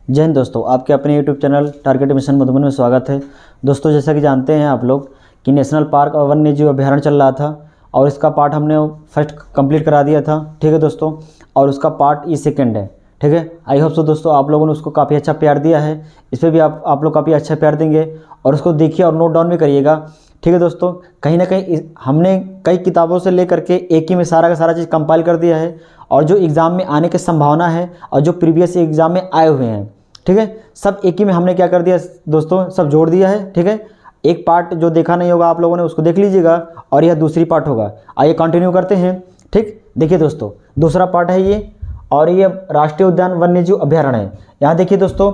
जय हिंद दोस्तों, आपके अपने YouTube channel target mission Madhuban में स्वागत है। दोस्तों, जैसा कि जानते हैं आप लोग कि नेशनल पार्क और वन्य जीव अभ्यारण्य चल रहा था और इसका पार्ट हमने फर्स्ट कंप्लीट करा दिया था। ठीक है दोस्तों, और उसका पार्ट ये सेकंड है। ठीक है, आई होप सो दोस्तों आप लोगों ने उसको काफ़ी अच्छा प्यार दिया है। इस पर भी आप लोग काफ़ी अच्छा प्यार देंगे और उसको देखिए और नोट डाउन भी करिएगा। ठीक है दोस्तों, कहीं ना कहीं हमने कई किताबों से लेकर के एक ही में सारा का सारा चीज़ कंपाइल कर दिया है और जो एग्ज़ाम में आने की संभावना है और जो प्रीवियस एग्ज़ाम में आए हुए हैं, ठीक है, सब एक ही में हमने क्या कर दिया दोस्तों, सब जोड़ दिया है। ठीक है, एक पार्ट जो देखा नहीं होगा आप लोगों ने उसको देख लीजिएगा और यह दूसरी पार्ट होगा। आइए कंटिन्यू करते हैं। ठीक, देखिए दोस्तों, दूसरा पार्ट है ये और ये राष्ट्रीय उद्यान वन्यजीव अभ्यारण्य है। यहाँ देखिए दोस्तों,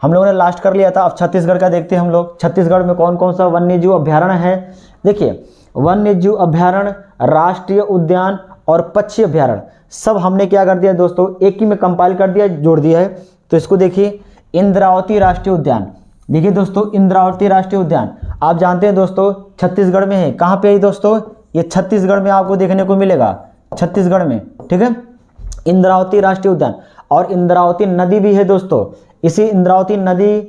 हम लोगों ने लास्ट कर लिया था। अब छत्तीसगढ़ का देखते हैं हम लोग। छत्तीसगढ़ में कौन कौन सा वन्यजीव अभ्यारण्य है। देखिए, वन्यजीव अभ्यारण्य, राष्ट्रीय उद्यान और पक्षी अभ्यारण्य सब हमने क्या कर दिया दोस्तों, एक ही में कंपाइल कर दिया, जोड़ दिया है। तो इसको देखिए, इंद्रावती राष्ट्रीय उद्यान। देखिए दोस्तों, इंद्रावती राष्ट्रीय उद्यान आप जानते हैं दोस्तों छत्तीसगढ़ में है। कहाँ पे है दोस्तों, ये छत्तीसगढ़ में आपको देखने को मिलेगा, छत्तीसगढ़ में। ठीक है, इंद्रावती राष्ट्रीय उद्यान और इंद्रावती नदी भी है दोस्तों। इसी इंद्रावती नदी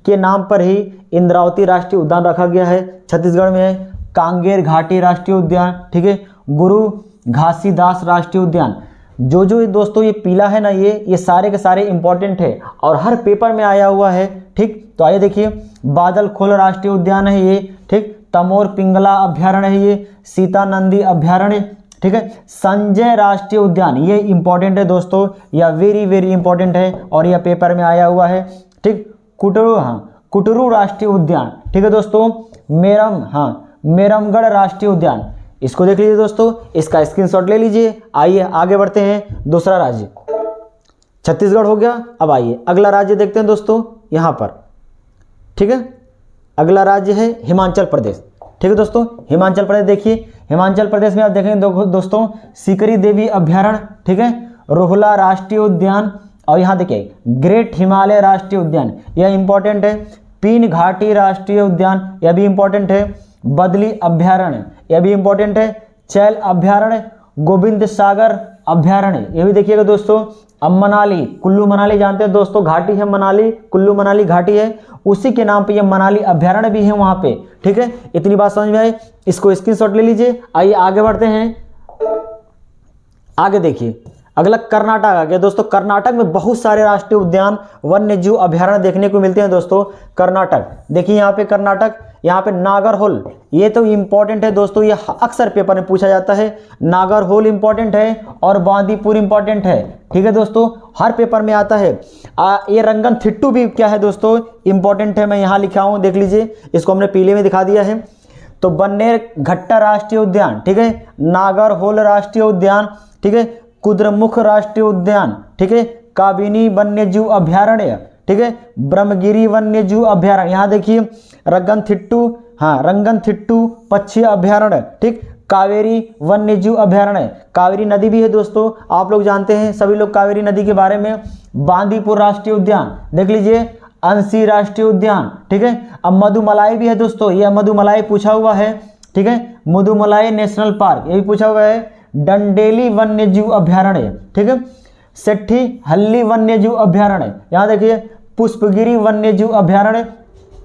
के नाम पर ही इंद्रावती राष्ट्रीय उद्यान रखा गया है। छत्तीसगढ़ में है कांगेर घाटी राष्ट्रीय उद्यान। ठीक है, गुरु घासीदास राष्ट्रीय उद्यान। जो दोस्तों ये पीला है ना, ये सारे के सारे इंपॉर्टेंट है और हर पेपर में आया हुआ है। ठीक, तो आइए देखिए, बादल खोल राष्ट्रीय उद्यान है ये। ठीक, तमोर पिंगला अभ्यारण्य है ये, सीता नंदी अभ्यारण्य। ठीक है, संजय राष्ट्रीय उद्यान, ये इंपॉर्टेंट है दोस्तों, यह वेरी वेरी इंपॉर्टेंट है और यह पेपर में आया हुआ है। ठीक, कुटरू राष्ट्रीय उद्यान। ठीक है दोस्तों, मेरमगढ़ राष्ट्रीय उद्यान, इसको देख लीजिए दोस्तों, इसका स्क्रीनशॉट ले लीजिए। आइए आगे बढ़ते हैं। दूसरा राज्य छत्तीसगढ़ हो गया। अब आइए अगला राज्य देखते हैं दोस्तों यहाँ पर। ठीक है, अगला राज्य है हिमाचल प्रदेश। ठीक है दोस्तों, हिमाचल प्रदेश देखिए, हिमाचल प्रदेश में आप देखेंगे दोस्तों सीकरी देवी अभ्यारण्य। ठीक है, रोहला राष्ट्रीय उद्यान और यहाँ देखिए ग्रेट हिमालय राष्ट्रीय उद्यान, यह इंपॉर्टेंट है। पीन घाटी राष्ट्रीय उद्यान, यह भी इंपॉर्टेंट है। बदली अभ्यारण्य, यह भी इंपॉर्टेंट है। चैल अभ्यारण्य, गोविंद सागर अभ्यारण्य, यह भी देखिएगा दोस्तों। अब मनाली, कुल्लू मनाली जानते हैं दोस्तों, घाटी है मनाली, कुल्लू मनाली घाटी है, उसी के नाम पे ये मनाली अभ्यारण्य भी है वहां पे। ठीक है, इतनी बात समझ में आई, इसको स्क्रीनशॉट ले लीजिए। आइए आगे बढ़ते हैं। आगे देखिए, अगला कर्नाटक आ गया दोस्तों। कर्नाटक में बहुत सारे राष्ट्रीय उद्यान वन्य जीव अभ्यारण्य देखने को मिलते हैं दोस्तों। कर्नाटक देखिए, यहाँ पे कर्नाटक, यहाँ पे नागरहोल, ये तो इंपॉर्टेंट है दोस्तों, ये अक्सर पेपर में पूछा जाता है। नागरहोल इंपॉर्टेंट है और बांदीपुर इंपॉर्टेंट है। ठीक है दोस्तों, हर पेपर में आता है। ये रंगनथिट्टू भी क्या है दोस्तों, इंपॉर्टेंट है। मैं यहाँ लिखा हूँ, देख लीजिए, इसको हमने पीले में दिखा दिया है। तो बन्नेर घट्टा राष्ट्रीय उद्यान, ठीक है, नागरहोल राष्ट्रीय उद्यान, ठीक है, कुद्रेमुख राष्ट्रीय उद्यान, ठीक है, काबिनी वन्यजीव अभ्यारण्य, ठीक है, ब्रह्मगिरी वन्यजीव अभ्यारण्य, यहाँ देखिए रंगनथिट्टू, रंगनथिट्टू पक्षी अभ्यारण्य, ठीक, कावेरी वन्यजीव अभ्यारण्य, कावेरी नदी भी है दोस्तों, आप लोग जानते हैं सभी लोग कावेरी नदी के बारे में। बांदीपुर राष्ट्रीय उद्यान देख लीजिए, अंसी राष्ट्रीय उद्यान, ठीक है। अब मधुमलाई भी है दोस्तों, यह मधुमलाई पूछा हुआ है। ठीक है, मधुमलाई नेशनल पार्क, ये भी पूछा हुआ है। डंडेली वन्यजीव अभ्यारण्य, ठीक है, सेठी हल्ली वन्यजीव अभ्यारण्य, यहाँ देखिए पुष्पगिरी वन्यजीव अभ्यारण्य,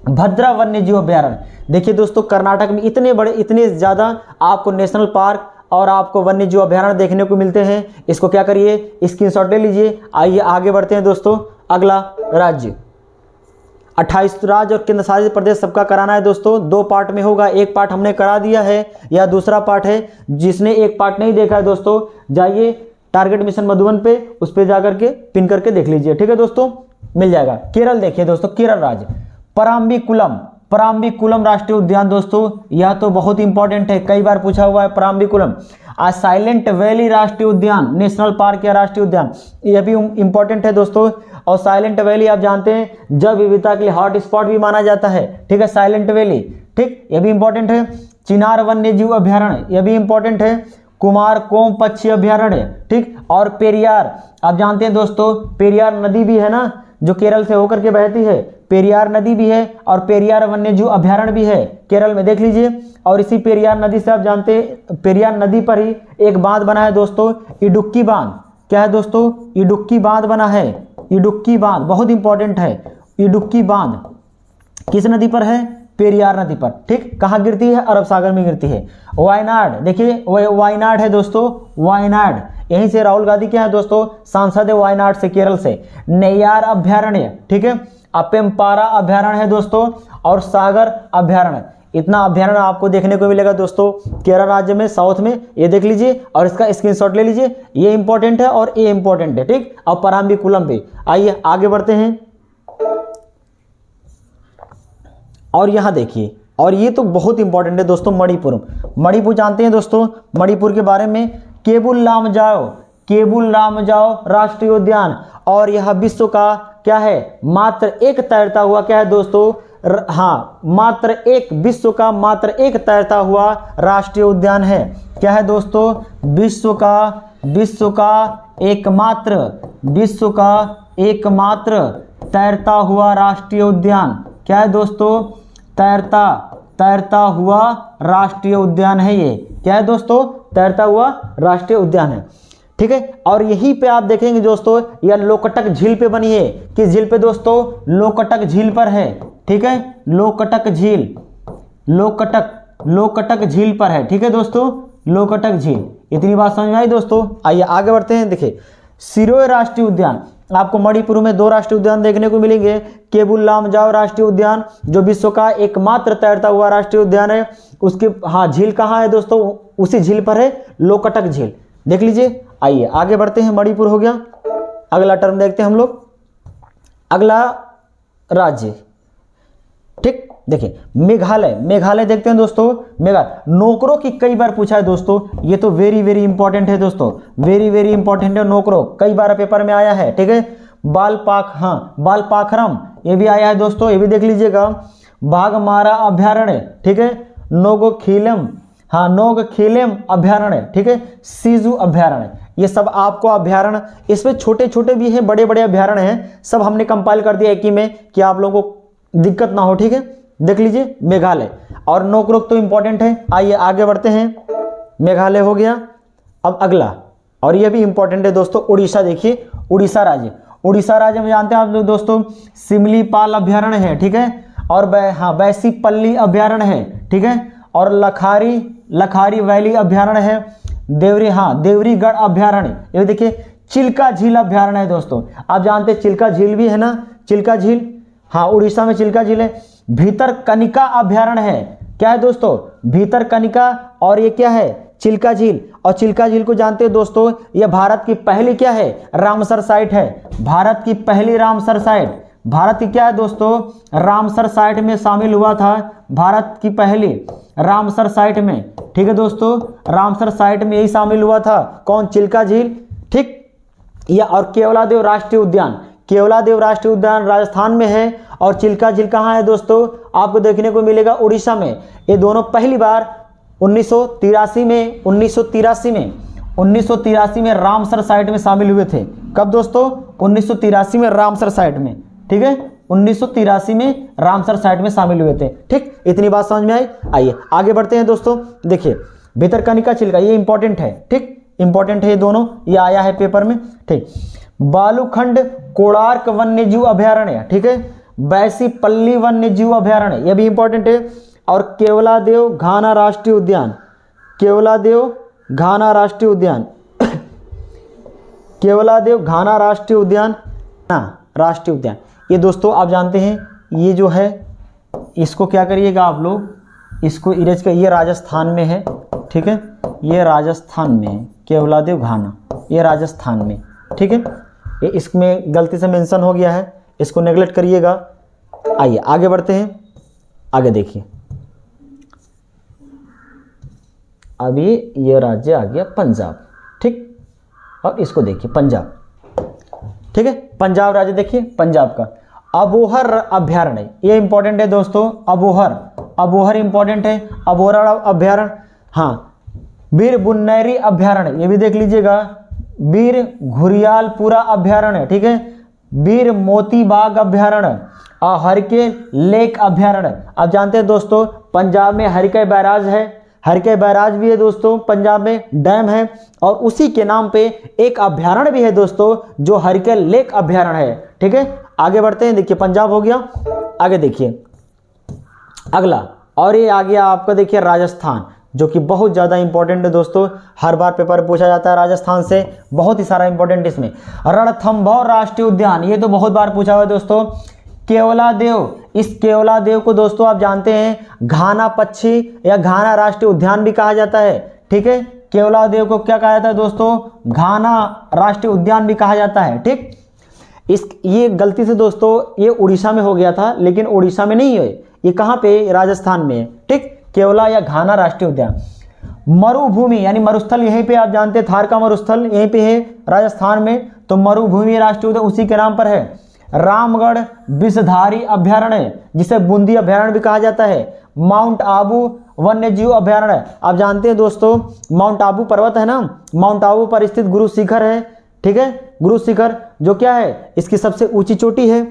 भद्रा वन्यजीव अभ्यारण्य। देखिए दोस्तों, कर्नाटक में इतने बड़े, इतने ज़्यादा आपको नेशनल पार्क और आपको वन्यजीव अभ्यारण्य देखने को मिलते हैं। इसको क्या करिए, स्क्रीनशॉट ले लीजिए। आइए आगे बढ़ते हैं दोस्तों। अगला राज्य 28 राज्य और केंद्र शासित प्रदेश सबका कराना है दोस्तों। 2 पार्ट में होगा, एक पार्ट हमने करा दिया है, या दूसरा पार्ट है। जिसने एक पार्ट नहीं देखा है दोस्तों, जाइए टारगेट मिशन मधुबन पे, उस पर जाकर के पिन करके देख लीजिए। ठीक है दोस्तों, मिल जाएगा। केरल देखिए दोस्तों, केरल राज्य पराम्बीकुलम राष्ट्रीय उद्यान दोस्तों, यह तो बहुत इंपॉर्टेंट है, कई बार पूछा हुआ है पराम्बीकुलम। साइलेंट वैली राष्ट्रीय उद्यान, नेशनल पार्क या राष्ट्रीय उद्यान, यह भी इंपॉर्टेंट है दोस्तों। और साइलेंट वैली आप जानते हैं जैव विविधता के लिए हॉट स्पॉट भी माना जाता है। ठीक है, साइलेंट वैली, ठीक, यह भी इंपॉर्टेंट है। चिनार वन्यजीव अभ्यारण्य, यह भी इंपॉर्टेंट है। कुमारकोम पक्षी अभ्यारण्य, ठीक, और पेरियार, आप जानते हैं दोस्तों पेरियार नदी भी है ना, जो केरल से होकर के बहती है, पेरियार नदी भी है और पेरियार वन्यजीव अभ्यारण्य भी है केरल में, देख लीजिए। और इसी पेरियार नदी से आप जानते हैं, पेरियार नदी पर ही एक बांध बना है दोस्तों, इडुक्की बांध। क्या है दोस्तों, इडुक्की बांध बना है, इडुक्की बांध बहुत इंपॉर्टेंट है। इडुक्की बांध किस नदी पर है? पेरियार नदी पर। ठीक, कहाँ गिरती है? अरब सागर में गिरती है। वायनाड, देखिए वायनाड है दोस्तों, वायनाड, यहीं से राहुल गांधी क्या है दोस्तों? सांसद है वायनाड से, केरल से। नेयार अभ्यारण्य, ठीक है, अपेम्पारा अभ्यारण्य है दोस्तों, और सागर अभ्यारण्य। इतना अभ्यारण्य आपको देखने को मिलेगा दोस्तों केरल राज्य में, साउथ में। ये देख लीजिए और इसका स्क्रीनशॉट ले लीजिए, ये इंपॉर्टेंट है और ये इंपॉर्टेंट है। ठीक, अब पराम्बीकुलम पे आइए आगे बढ़ते हैं। और यहाँ देखिए, और ये तो बहुत इंपॉर्टेंट है दोस्तों, मणिपुर। मणिपुर जानते हैं दोस्तों, मणिपुर के बारे में? केबुल लामजाओ, केबुल लामजाओ राष्ट्रीय उद्यान, और यह विश्व का क्या है? मात्र एक तैरता हुआ क्या है दोस्तों? हाँ, मात्र एक, विश्व का मात्र एक तैरता हुआ राष्ट्रीय उद्यान है। क्या है दोस्तों? विश्व का एकमात्र तैरता हुआ राष्ट्रीय उद्यान। क्या है दोस्तों? तैरता हुआ राष्ट्रीय उद्यान है ये। क्या है दोस्तों? तैरता हुआ राष्ट्रीय उद्यान है। ठीक है, और यहीं पे आप देखेंगे दोस्तों, यह लोकटक झील पे बनी है। किस झील पे दोस्तों? लोकटक झील पर है। ठीक है, लोकटक झील पर है। ठीक है दोस्तों, लोकटक झील। इतनी बात समझ में आई दोस्तों? आइए आगे बढ़ते हैं। देखिए, सिरोय राष्ट्रीय उद्यान, आपको मणिपुर में 2 राष्ट्रीय उद्यान देखने को मिलेंगे। केबुल लामजाओ राष्ट्रीय उद्यान जो विश्व का एकमात्र तैरता हुआ राष्ट्रीय उद्यान है, उसके हाँ झील कहाँ है दोस्तों? उसी झील पर है, लोकटक झील। देख लीजिए। आइए आगे बढ़ते हैं, मणिपुर हो गया। अगला टर्म देखते हैं हम लोग, अगला राज्य। ठीक, देखिए मेघालय, मेघालय देखते हैं दोस्तों। मेघालय नोकरो की कई बार पूछा है दोस्तों, ये तो वेरी वेरी इंपॉर्टेंट है दोस्तों, वेरी वेरी इंपॉर्टेंट है। नोकरो कई बार पेपर में आया है। ठीक है, बालपाखरम ये भी आया है दोस्तों, ये भी देख लीजिएगा। बाघमारा अभ्यारण्य, ठीक है, नोगोखिलम, हाँ नोगखिलम अभ्यारण्य, ठीक है, सीजू अभ्यारण्य। ये सब आपको अभ्यारण्य, इसमें छोटे छोटे भी हैं, बड़े बड़े अभ्यारण्य हैं, सब हमने कंपाइल कर दिया एक ही में कि आप लोगों को दिक्कत ना हो। ठीक है, देख लीजिए मेघालय और नोकरोक तो इंपॉर्टेंट है। आइए आगे बढ़ते हैं, मेघालय हो गया। अब अगला, और ये भी इंपॉर्टेंट है दोस्तों, उड़ीसा। देखिए उड़ीसा राज्य, उड़ीसा राज्य में जानते हैं आप लोग दोस्तों, सिमलीपाल अभ्यारण्य है। ठीक है, और बैसीपल्ली अभ्यारण्य है। ठीक है, और लखारी वैली अभ्यारण्य है। देवरीगढ़ अभ्यारण्य, ये देखिए चिल्का झील अभ्यारण्य है दोस्तों। आप जानते हैं चिल्का झील भी है ना, चिल्का झील, हाँ उड़ीसा में चिल्का झील है। भीतरकनिका अभ्यारण्य है। क्या है दोस्तों? भीतरकनिका, और ये क्या है? चिल्का झील। और चिल्का झील को जानते हैं दोस्तों, यह भारत की पहली क्या है? रामसर साइट है। भारत की पहली रामसर साइट, भारत की क्या है दोस्तों? रामसर साइट में शामिल हुआ था, भारत की पहली रामसर साइट में। ठीक है दोस्तों, रामसर साइट में यही शामिल हुआ था। कौन? चिल्का झील। ठीक, या और केवलादेव राष्ट्रीय उद्यान, केवलादेव राष्ट्रीय उद्यान राजस्थान में है, और चिल्का झील कहाँ है दोस्तों? आपको देखने को मिलेगा उड़ीसा में। ये दोनों पहली बार 1983 में रामसर साइट में शामिल हुए थे। कब दोस्तों? 1983 में रामसर साइट में। ठीक है, 1983 में रामसर साइट में शामिल हुए थे। ठीक, इतनी बात समझ में आई। आइए आगे बढ़ते हैं दोस्तों। देखिए भीतरकनिका, चिल्का, ये इंपॉर्टेंट है। ठीक, इंपॉर्टेंट है ये दोनों, ये आया है पेपर में। ठीक, बालूखंड कोणार्क वन्यजीव अभ्यारण्य, ठीक है, बैसीपल्ली वन्यजीव अभ्यारण्य, यह भी इंपॉर्टेंट है। और केवलादेव घाना राष्ट्रीय उद्यान, केवलादेव घाना राष्ट्रीय उद्यान केवलादेव घाना राष्ट्रीय उद्यान, राष्ट्रीय उद्यान, ये दोस्तों आप जानते हैं, ये जो है इसको क्या करिएगा आप लोग, इसको इरेज कर, ये राजस्थान में है। ठीक है, ये राजस्थान में है, केवलादेव घाना, ये राजस्थान में। ठीक है, ये इसमें गलती से मेंशन हो गया है, इसको नेगलेक्ट करिएगा। आइए आगे बढ़ते हैं, आगे देखिए। अभी ये राज्य आ गया पंजाब। ठीक, और इसको देखिए पंजाब। ठीक है, पंजाब राज्य देखिए, पंजाब का अबोहर अभ्यारण्य, ये इंपॉर्टेंट है दोस्तों। अबोहर इंपॉर्टेंट है, अबोहर अभ्यारण्य। हाँ, वीर बुन्नेरी अभ्यारण्य, ये भी देख लीजिएगा। वीर घुरियालपुरा अभ्यारण्य, ठीक है, वीर मोती बाग अभ्यारण्य, और हरिके लेक अभ्यारण्य। आप जानते हैं दोस्तों, पंजाब में हरिके बैराज है, हरिके बैराज भी है दोस्तों, पंजाब में डैम है, और उसी के नाम पे एक अभ्यारण्य भी है दोस्तों, जो हरिके लेक अभ्यारण्य है। ठीक है, आगे बढ़ते हैं। देखिए पंजाब हो गया, आगे देखिए अगला, और ये आ गया आपका देखिए राजस्थान, जो कि बहुत ज़्यादा इंपॉर्टेंट है दोस्तों, हर बार पेपर पूछा जाता है राजस्थान से, बहुत ही सारा इंपॉर्टेंट इसमें। रणथंभौर राष्ट्रीय उद्यान, ये तो बहुत बार पूछा हुआ है दोस्तों। केवलादेव, इस केवलादेव को दोस्तों आप जानते हैं घाना पक्षी या घाना राष्ट्रीय उद्यान भी कहा जाता है। ठीक है, केवलादेव को क्या कहा जाता है दोस्तों, घाना राष्ट्रीय उद्यान भी कहा जाता है। ठीक, ये गलती से दोस्तों ये उड़ीसा में हो गया था, लेकिन उड़ीसा में नहीं है, ये कहाँ पे, राजस्थान में है। ठीक, केवला या घाना राष्ट्रीय उद्यान। मरुभूमि यानी मरुस्थल, यहीं पे आप जानते हैं थार का मरुस्थल यहीं पे है राजस्थान में, तो मरुभूमि राष्ट्रीय उद्यान उसी के नाम पर है। रामगढ़ विषधारी अभ्यारण्य, जिसे बूंदी अभ्यारण्य भी कहा जाता है। माउंट आबू वन्य जीव अभ्यारण्य, आप जानते हैं दोस्तों माउंट आबू पर्वत है ना, माउंट आबू पर स्थित गुरु शिखर है। ठीक है, गुरु शिखर जो क्या है, इसकी सबसे ऊंची चोटी है।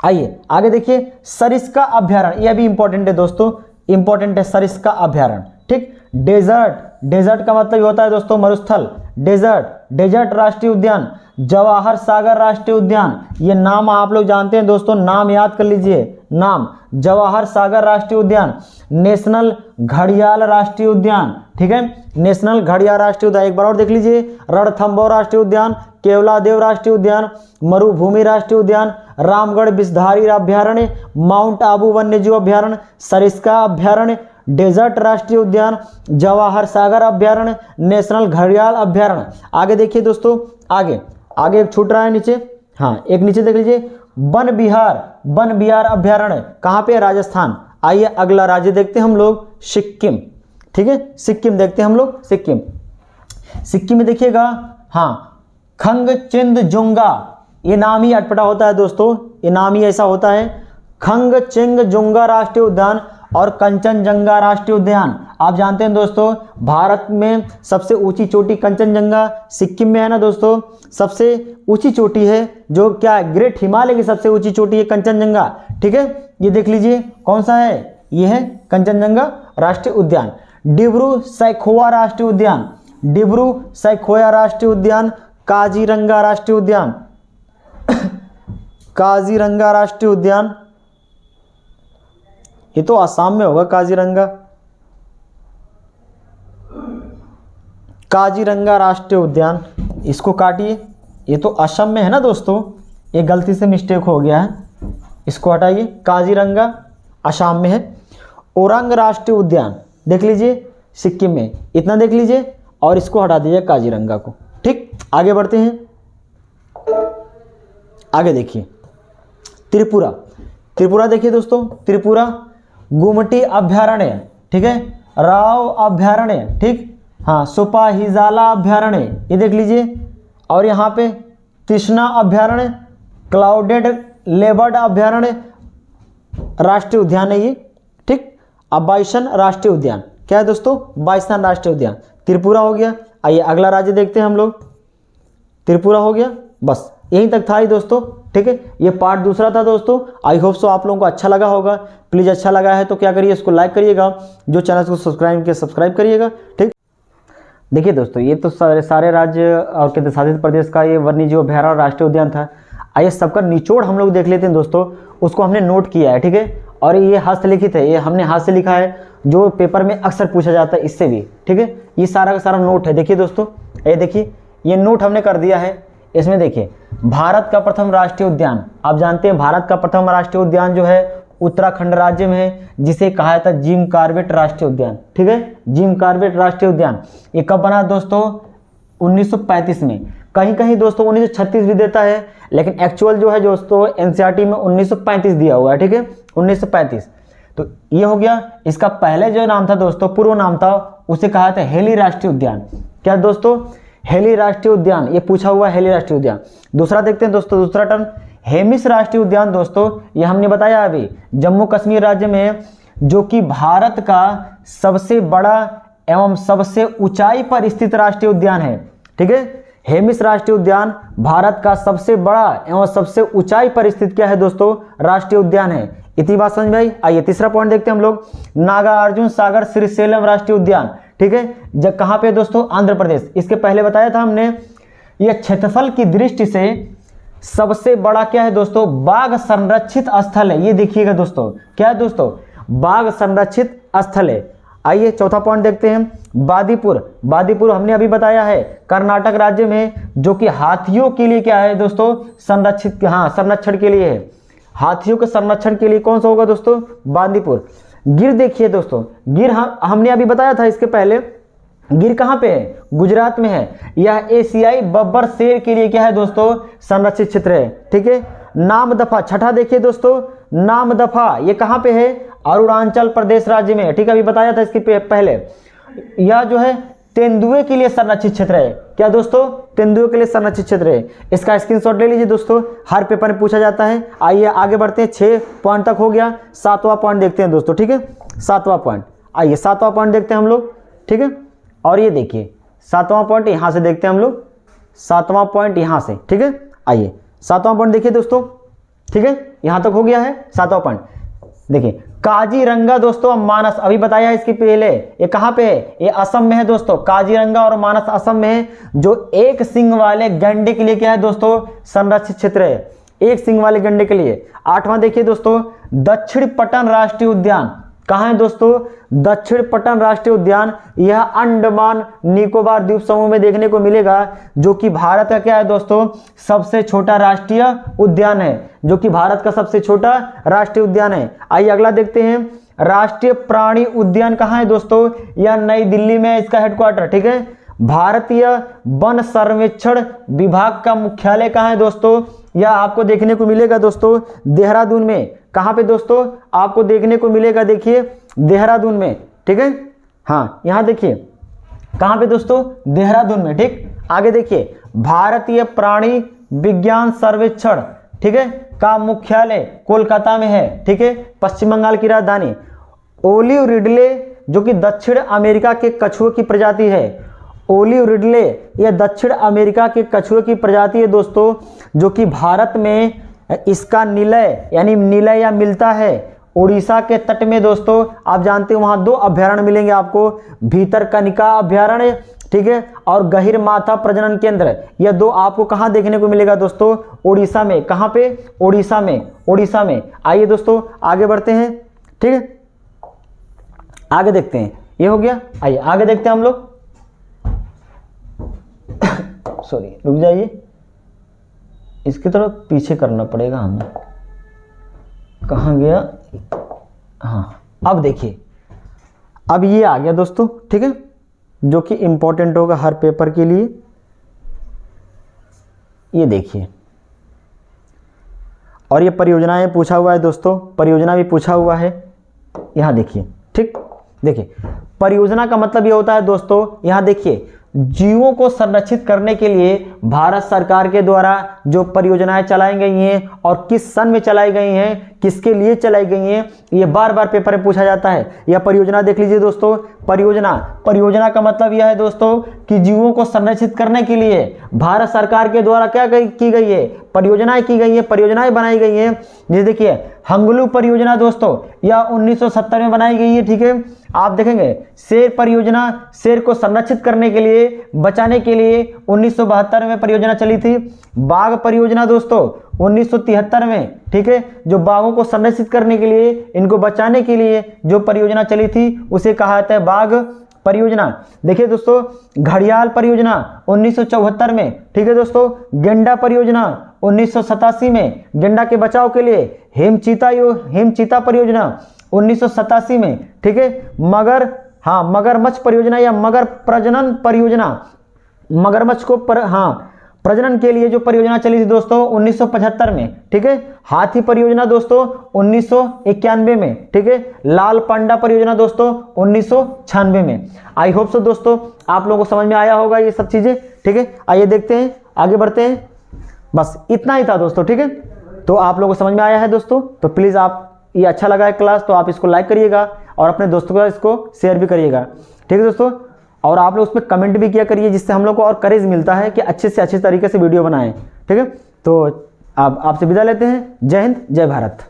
आइए आगे देखिए, सरिस्का अभ्यारण्य, यह भी इंपॉर्टेंट है दोस्तों, इंपॉर्टेंट है सरिस्का अभ्यारण्य। ठीक, डेजर्ट, डेजर्ट का मतलब होता है दोस्तों मरुस्थल, डेजर्ट, डेजर्ट राष्ट्रीय उद्यान। जवाहर सागर राष्ट्रीय उद्यान, ये नाम आप लोग जानते हैं दोस्तों, नाम याद कर लीजिए, नाम जवाहर सागर राष्ट्रीय उद्यान। नेशनल घड़ियाल राष्ट्रीय उद्यान, ठीक है, नेशनल घड़ियाल राष्ट्रीय उद्यान, एक बार और देख लीजिए, रणथंभौर राष्ट्रीय उद्यान, केवलादेव राष्ट्रीय उद्यान, मरुभूमि राष्ट्रीय उद्यान, रामगढ़ विषधारी अभ्यारण्य, माउंट आबू वन्यजीव अभ्यारण्य, सरिस्का अभ्यारण्य, डेजर्ट राष्ट्रीय उद्यान, जवाहर सागर अभ्यारण्य, नेशनल घड़ियाल अभ्यारण्य। आगे देखिए दोस्तों, आगे आगे एक छूट रहा है नीचे, हाँ एक नीचे देख लीजिए, वन विहार, वन विहार अभ्यारण्य कहाँ पे, राजस्थान। आइए अगला राज्य देखते हैं हम लोग, सिक्किम। ठीक है, सिक्किम देखते हैं हम लोग, सिक्किम। सिक्किम में देखिएगा, हाँ खंगचेंगजुंगा, ये नाम ही अटपटा होता है दोस्तों, ये नाम ही ऐसा होता है। खंगचेंगजुंगा राष्ट्रीय उद्यान और कंचनजंगा राष्ट्रीय उद्यान, आप जानते हैं दोस्तों भारत में सबसे ऊंची चोटी कंचनजंगा सिक्किम में है ना दोस्तों, सबसे ऊंची चोटी है, जो क्या है, ग्रेट हिमालय की सबसे ऊंची चोटी है कंचनजंगा। ठीक है, ये देख लीजिए कौन सा है, ये है कंचनजंगा राष्ट्रीय उद्यान। डिब्रू सैखोवा राष्ट्रीय उद्यान, डिब्रू सैखोवा राष्ट्रीय उद्यान, काजीरंगा राष्ट्रीय उद्यान, काजीरंगा राष्ट्रीय उद्यान, ये तो आसाम में होगा काजीरंगा, काजीरंगा राष्ट्रीय उद्यान, इसको काटिए, ये तो असम में है ना दोस्तों, ये गलती से मिस्टेक हो गया है, इसको हटाइए, काजीरंगा असम में है। ओरंग राष्ट्रीय उद्यान देख लीजिए सिक्किम में, इतना देख लीजिए, और इसको हटा दीजिए काजीरंगा को। ठीक, आगे बढ़ते हैं, आगे देखिए त्रिपुरा, त्रिपुरा देखिए दोस्तों, त्रिपुरा गुमटी अभ्यारण्य, ठीक है, राव अभ्यारण्य, ठीक, हाँ सुपाहिजाला अभ्यारण्य, ये देख लीजिए, और यहाँ पे तृष्णा अभ्यारण्य, क्लाउडेड लेबर्ड अभ्यारण्य राष्ट्रीय उद्यान है ये। ठीक, अब बाइसन राष्ट्रीय उद्यान, क्या है दोस्तों, बाइसन राष्ट्रीय उद्यान। त्रिपुरा हो गया, आइए अगला राज्य देखते हैं हम लोग, त्रिपुरा हो गया, बस यहीं तक था ही दोस्तों। ठीक है, ये पार्ट दूसरा था दोस्तों, आई होप सो आप लोगों को अच्छा लगा होगा। प्लीज़ अच्छा लगा है तो क्या करिए, इसको लाइक करिएगा, जो चैनल को सब्सक्राइब करिएगा। ठीक, देखिए दोस्तों ये तो सारे राज्य और केंद्र शासित प्रदेश का ये वन्यजीव अभ्यारण्य राष्ट्रीय उद्यान था। आइए सबका निचोड़ हम लोग देख लेते हैं दोस्तों, उसको हमने नोट किया है। ठीक है, और ये हस्तलिखित है, ये हमने हाथ से लिखा है, जो पेपर में अक्सर पूछा जाता है इससे भी। ठीक है, ये सारा का सारा नोट है, देखिए दोस्तों, ये देखिए ये नोट हमने कर दिया है। इसमें देखिए भारत का प्रथम राष्ट्रीय उद्यान, आप जानते हैं भारत का प्रथम राष्ट्रीय उद्यान जो है उत्तराखंड राज्य में है, जिसे कहा जाता है जिम कॉर्बेट राष्ट्रीय उद्यान। ठीक है, जिम कॉर्बेट राष्ट्रीय उद्यान ये कब बना दोस्तों, 1935 में, कहीं कहीं दोस्तों 1936 भी देता है, लेकिन एक्चुअल जो है दोस्तों एनसीईआरटी में 1935 दिया हुआ है। ठीक है, 1935, तो ये हो गया। इसका पहले जो नाम था दोस्तों, पूर्व नाम था, उसे कहा था हेली राष्ट्रीय उद्यान। क्या दोस्तों, हेली राष्ट्रीय उद्यान, ये पूछा हुआ हेली राष्ट्रीय उद्यान। दूसरा देखते हैं दोस्तों, दूसरा टर्म हेमिस राष्ट्रीय उद्यान दोस्तों, ये हमने बताया अभी, जम्मू कश्मीर राज्य में, जो कि भारत का सबसे बड़ा एवं सबसे ऊंचाई पर स्थित राष्ट्रीय उद्यान है। ठीक है, हेमिस राष्ट्रीय उद्यान भारत का सबसे बड़ा एवं सबसे ऊंचाई पर स्थित क्या है दोस्तों, राष्ट्रीय उद्यान है। इतनी बात समझ में आई। आइए तीसरा पॉइंट देखते हैं हम लोग, नागार्जुन सागर श्रीशैलम राष्ट्रीय उद्यान, ठीक है, जब कहाँ पे दोस्तों, आंध्र प्रदेश। इसके पहले बताया था हमने, यह क्षेत्रफल की दृष्टि से सबसे बड़ा क्या है दोस्तों, बाघ संरक्षित स्थल है। ये देखिएगा दोस्तों, क्या है दोस्तों, बाघ संरक्षित स्थल है। आइए चौथा पॉइंट देखते हैं, बादीपुर। बादीपुर हमने अभी बताया है कर्नाटक राज्य में, जो कि हाथियों के लिए क्या है दोस्तों, संरक्षित, हाँ संरक्षण के लिए है। हाथियों के संरक्षण के लिए कौन सा होगा दोस्तों, बांदीपुर। गिर देखिए दोस्तों, गिर हमने अभी बताया था इसके पहले, गिर कहाँ पे है, गुजरात में है। यह एशियाई बब्बर शेर के लिए क्या है दोस्तों, संरक्षित क्षेत्र है, ठीक है। नामदफा, छठा देखिए दोस्तों, नामदफा ये कहाँ पे है, अरुणाचल प्रदेश राज्य में, ठीक है, अभी बताया था इसके पहले। यह जो है तेंदुए के लिए संरक्षित क्षेत्र है। क्या दोस्तों, तेंदुए के लिए संरक्षित क्षेत्र है। इसका स्क्रीनशॉट ले लीजिए दोस्तों, हर पेपर में पूछा जाता है। आइए आगे बढ़ते हैं, 6 पॉइंट तक हो गया, 7वां पॉइंट देखते हैं दोस्तों, ठीक है, 7वां पॉइंट। आइए 7वां पॉइंट देखते हैं हम लोग, ठीक है। और ये देखिए 7वां पॉइंट यहाँ से देखते हैं हम लोग, 7वां पॉइंट यहाँ से, ठीक है। आइए 7वां पॉइंट देखिए दोस्तों, ठीक है, यहाँ तक हो गया है 7वां पॉइंट। देखिए काजीरंगा दोस्तों, मानस अभी बताया है इसके पहले, ये कहाँ पे है, ये असम में है दोस्तों। काजीरंगा और मानस असम में है, जो एक सिंग वाले गैंडे के लिए क्या है दोस्तों, संरक्षित क्षेत्र है, एक सिंग वाले गैंडे के लिए। 8वां देखिए दोस्तों, दक्षिण पटन राष्ट्रीय उद्यान, कहाँ है दोस्तों, दक्षिण पटन राष्ट्रीय उद्यान। यह अंडमान निकोबार द्वीप समूह में देखने को मिलेगा, जो कि भारत का क्या है दोस्तों, सबसे छोटा राष्ट्रीय उद्यान है, जो कि भारत का सबसे छोटा राष्ट्रीय उद्यान है। आइए अगला देखते हैं, राष्ट्रीय प्राणी उद्यान कहाँ है दोस्तों, यह नई दिल्ली में है इसका हेडक्वार्टर, ठीक है। भारतीय वन सर्वेक्षण विभाग का मुख्यालय कहाँ है दोस्तों, यह आपको देखने को मिलेगा दोस्तों देहरादून में। कहाँ पे दोस्तों, आपको देखने को मिलेगा, देखिए देहरादून में, ठीक है। हाँ यहाँ देखिए कहाँ पे दोस्तों, देहरादून में, ठीक। आगे देखिए, भारतीय प्राणी विज्ञान सर्वेक्षण, ठीक है, का मुख्यालय कोलकाता में है, ठीक है, पश्चिम बंगाल की राजधानी। ओलिव रिडले, जो कि दक्षिण अमेरिका के कछुए की प्रजाति है, ओलिव रिडले यह दक्षिण अमेरिका के कछुए की प्रजाति है दोस्तों, जो कि भारत में इसका निलय यानी निलय या मिलता है उड़ीसा के तट में दोस्तों। आप जानते हो वहां 2 अभ्यारण्य मिलेंगे आपको, भीतरकनिका अभ्यारण्य, ठीक है, और गहिर माथा प्रजनन केंद्र। यह 2 आपको कहां देखने को मिलेगा दोस्तों, उड़ीसा में। कहां पे, उड़ीसा में, उड़ीसा में। आइए दोस्तों आगे बढ़ते हैं, ठीक है, आगे देखते हैं, ये हो गया। आइए आगे देखते हैं हम लोग, सॉरी रुक जाइए, इसकी तरफ पीछे करना पड़ेगा हमें, कहाँ गया, हाँ अब देखिए, अब ये आ गया दोस्तों, ठीक है, जो कि इंपॉर्टेंट होगा हर पेपर के लिए। ये देखिए, और ये परियोजनाएं पूछा हुआ है दोस्तों, परियोजना भी पूछा हुआ है, यहाँ देखिए, ठीक। देखिए परियोजना का मतलब ये होता है दोस्तों, यहाँ देखिए जीवों को संरक्षित करने के लिए भारत सरकार के द्वारा जो परियोजनाएं चलाई गई हैं और किस सन में चलाई गई हैं, किसके लिए चलाई गई हैं, ये बार बार पेपर में पूछा जाता है। यह परियोजना देख लीजिए दोस्तों, परियोजना का मतलब यह है दोस्तों कि जीवों को संरक्षित करने के लिए भारत सरकार के द्वारा क्या की गई है, परियोजनाएं की गई है, परियोजनाएं बनाई गई हैं। जैसे देखिए हंगलू परियोजना दोस्तों, यह 1970 में बनाई गई है, ठीक है। आप देखेंगे शेर परियोजना, शेर को संरक्षित करने के लिए, बचाने के लिए 1972 में परियोजना चली थी। बाघ परियोजना दोस्तों 1973 में, ठीक है, जो बाघों को संरक्षित करने के लिए, इनको बचाने के लिए जो परियोजना चली थी उसे कहा जाता है बाघ परियोजना। देखिए दोस्तों घड़ियाल परियोजना 1974 में, ठीक है दोस्तों। गेंडा परियोजना 1987 में, गेंडा के बचाव के लिए। हेमचीता परियोजना 1987 में, ठीक है। मगरमच्छ परियोजना या मगर प्रजनन परियोजना, मगरमच्छ को प्रजनन के लिए जो परियोजना चली थी दोस्तों 1975 में, ठीक है। हाथी परियोजना दोस्तों 1991 में, ठीक है। लाल पांडा परियोजना दोस्तों 1996 में। आई होप सो दोस्तों आप लोगों को समझ में आया होगा ये सब चीजें, ठीक है। आइए देखते हैं, आगे बढ़ते हैं। बस इतना ही था दोस्तों, ठीक है। तो आप लोगों को समझ में आया है दोस्तों, तो प्लीज आप, ये अच्छा लगा है क्लास तो आप इसको लाइक करिएगा और अपने दोस्तों को इसको शेयर भी करिएगा, ठीक है दोस्तों। और आप लोग उस पर कमेंट भी किया करिए, जिससे हम लोग को और करेज मिलता है कि अच्छे से अच्छे तरीके से वीडियो बनाएं। ठीक है, तो आप आपसे विदा लेते हैं। जय हिंद, जय भारत।